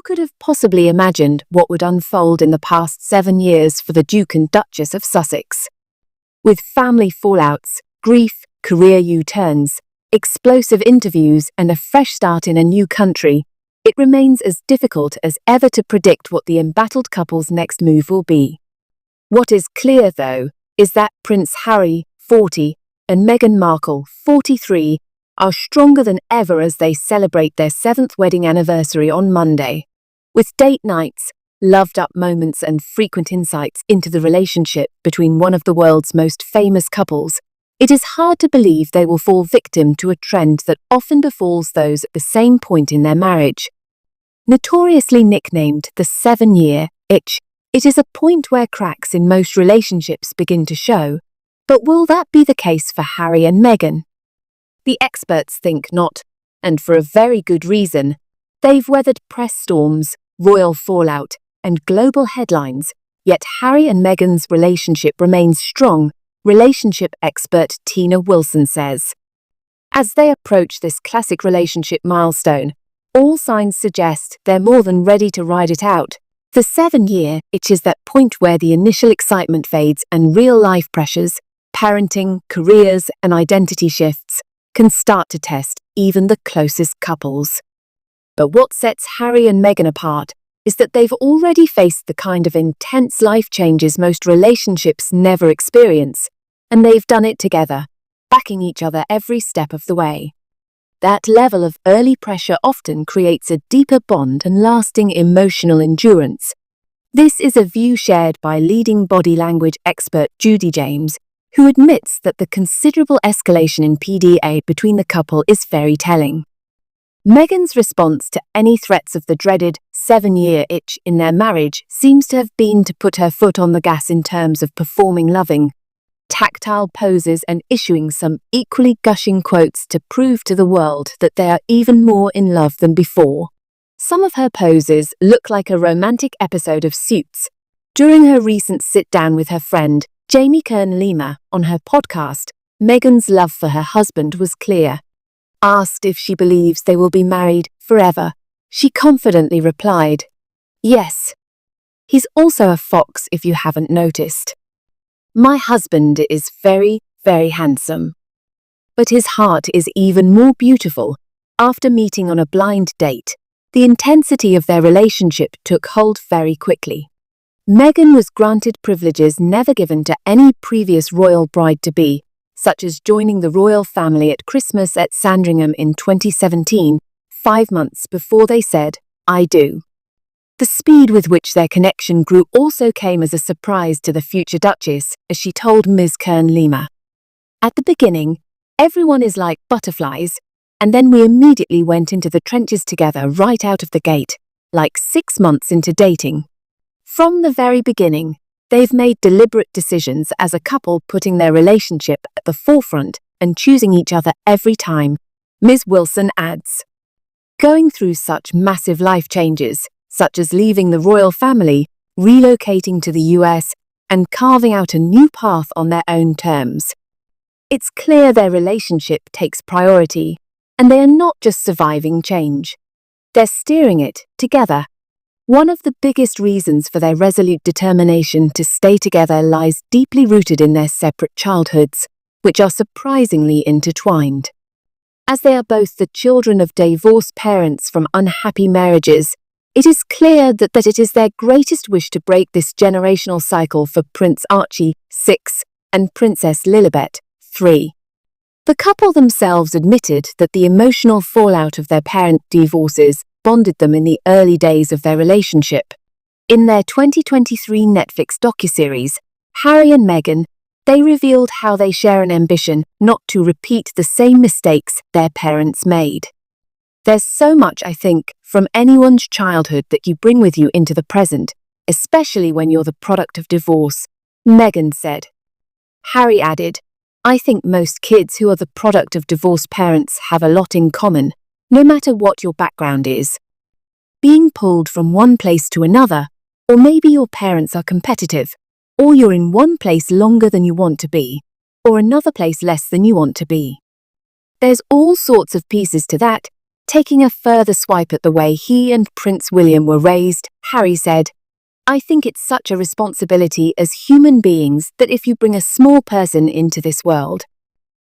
could have possibly imagined what would unfold in the past 7 years for the Duke and Duchess of Sussex? With family fallouts, grief, career U-turns, explosive interviews, and a fresh start in a new country, it remains as difficult as ever to predict what the embattled couple's next move will be. What is clear, though, is that Prince Harry, 40, and Meghan Markle, 43, are stronger than ever as they celebrate their 7th wedding anniversary on Monday. With date nights, loved-up moments, and frequent insights into the relationship between one of the world's most famous couples, it is hard to believe they will fall victim to a trend that often befalls those at the same point in their marriage. Notoriously nicknamed the 7-year itch, it is a point where cracks in most relationships begin to show. But will that be the case for Harry and Meghan? The experts think not, and for a very good reason. They've weathered press storms, royal fallout, and global headlines, yet Harry and Meghan's relationship remains strong, relationship expert Tina Wilson says. As they approach this classic relationship milestone, all signs suggest they're more than ready to ride it out. The 7-year itch is that point where the initial excitement fades and real-life pressures, parenting, careers, and identity shifts can start to test even the closest couples. But what sets Harry and Meghan apart is that they've already faced the kind of intense life changes most relationships never experience, and they've done it together, backing each other every step of the way. That level of early pressure often creates a deeper bond and lasting emotional endurance. This is a view shared by leading body language expert Judy James, who admits that the considerable escalation in PDA between the couple is very telling. Meghan's response to any threats of the dreaded 7-year itch in their marriage seems to have been to put her foot on the gas in terms of performing loving, tactile poses and issuing some equally gushing quotes to prove to the world that they are even more in love than before. Some of her poses look like a romantic episode of Suits. During her recent sit-down with her friend, Jamie Kern-Lima, on her podcast, Meghan's love for her husband was clear. Asked if she believes they will be married forever, she confidently replied, "Yes. He's also a fox if you haven't noticed. My husband is very, very handsome. But his heart is even more beautiful." After meeting on a blind date, the intensity of their relationship took hold very quickly. Meghan was granted privileges never given to any previous royal bride-to-be, such as joining the royal family at Christmas at Sandringham in 2017, 5 months before they said, "I do." The speed with which their connection grew also came as a surprise to the future Duchess, as she told Ms. Kern-Lima. "At the beginning, everyone is like butterflies, and then we immediately went into the trenches together right out of the gate, like 6 months into dating. From the very beginning, they've made deliberate decisions as a couple, putting their relationship at the forefront and choosing each other every time," Ms. Wilson adds. Going through such massive life changes, such as leaving the royal family, relocating to the US, and carving out a new path on their own terms, it's clear their relationship takes priority, and they are not just surviving change. They're steering it together. One of the biggest reasons for their resolute determination to stay together lies deeply rooted in their separate childhoods, which are surprisingly intertwined. As they are both the children of divorced parents from unhappy marriages, it is clear that it is their greatest wish to break this generational cycle for Prince Archie, 6, and Princess Lilibet, 3. The couple themselves admitted that the emotional fallout of their parent divorces bonded them in the early days of their relationship. In their 2023 Netflix docuseries, Harry and Meghan, they revealed how they share an ambition not to repeat the same mistakes their parents made. "There's so much, I think, from anyone's childhood that you bring with you into the present, especially when you're the product of divorce," Meghan said. Harry added, "I think most kids who are the product of divorced parents have a lot in common, no matter what your background is. Being pulled from one place to another, or maybe your parents are competitive, or you're in one place longer than you want to be, or another place less than you want to be. There's all sorts of pieces to that, Taking a further swipe at the way he and Prince William were raised, Harry said, "I think it's such a responsibility as human beings that if you bring a small person into this world,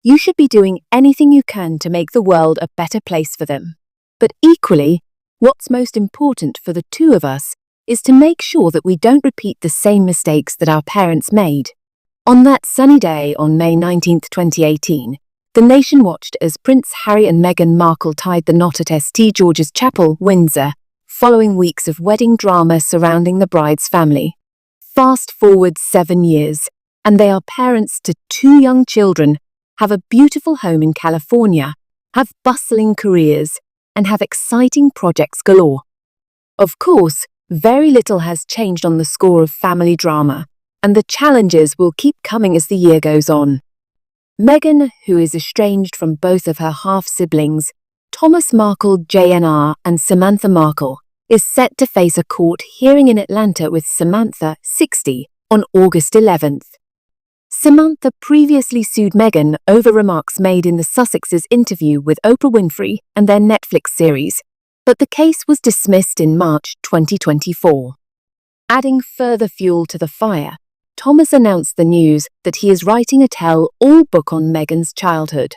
you should be doing anything you can to make the world a better place for them. But equally, what's most important for the two of us is to make sure that we don't repeat the same mistakes that our parents made." On that sunny day on May 19, 2018, the nation watched as Prince Harry and Meghan Markle tied the knot at St George's Chapel, Windsor, following weeks of wedding drama surrounding the bride's family. Fast forward 7 years, and they are parents to 2 young children, have a beautiful home in California, have bustling careers, and have exciting projects galore. Of course, very little has changed on the score of family drama, and the challenges will keep coming as the year goes on. Meghan, who is estranged from both of her half-siblings, Thomas Markle Jr. and Samantha Markle, is set to face a court hearing in Atlanta with Samantha, 60, on August 11th. Samantha previously sued Meghan over remarks made in the Sussexes' interview with Oprah Winfrey and their Netflix series, but the case was dismissed in March 2024. Adding further fuel to the fire, Thomas announced the news that he is writing a tell-all book on Meghan's childhood.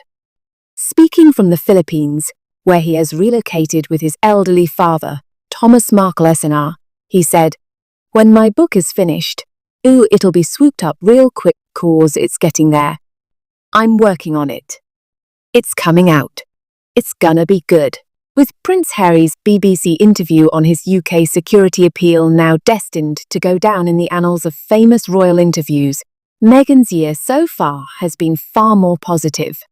Speaking from the Philippines, where he has relocated with his elderly father, Thomas Markle Sr., he said, "When my book is finished, it'll be swooped up real quick 'cause it's getting there. I'm working on it. It's coming out. It's gonna be good." With Prince Harry's BBC interview on his UK security appeal now destined to go down in the annals of famous royal interviews, Meghan's year so far has been far more positive.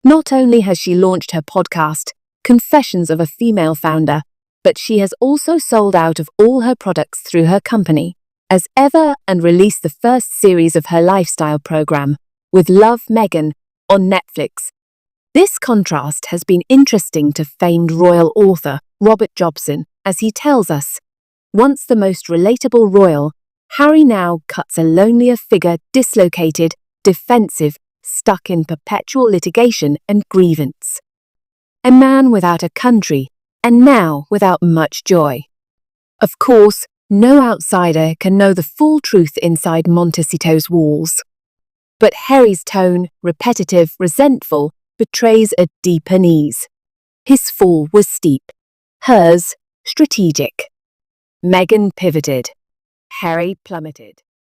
Not only has she launched her podcast, Confessions of a Female Founder, but she has also sold out of all her products through her company, as ever, and released the first series of her lifestyle program, with Love Meghan, on Netflix. This contrast has been interesting to famed royal author Robert Jobson, as he tells us, once the most relatable royal, Harry now cuts a lonelier figure, dislocated, defensive, stuck in perpetual litigation and grievance. A man without a country, and now without much joy. Of course, no outsider can know the full truth inside Montecito's walls. But Harry's tone, repetitive, resentful, betrays a deep unease. His fall was steep. Hers, strategic. Meghan pivoted. Harry plummeted.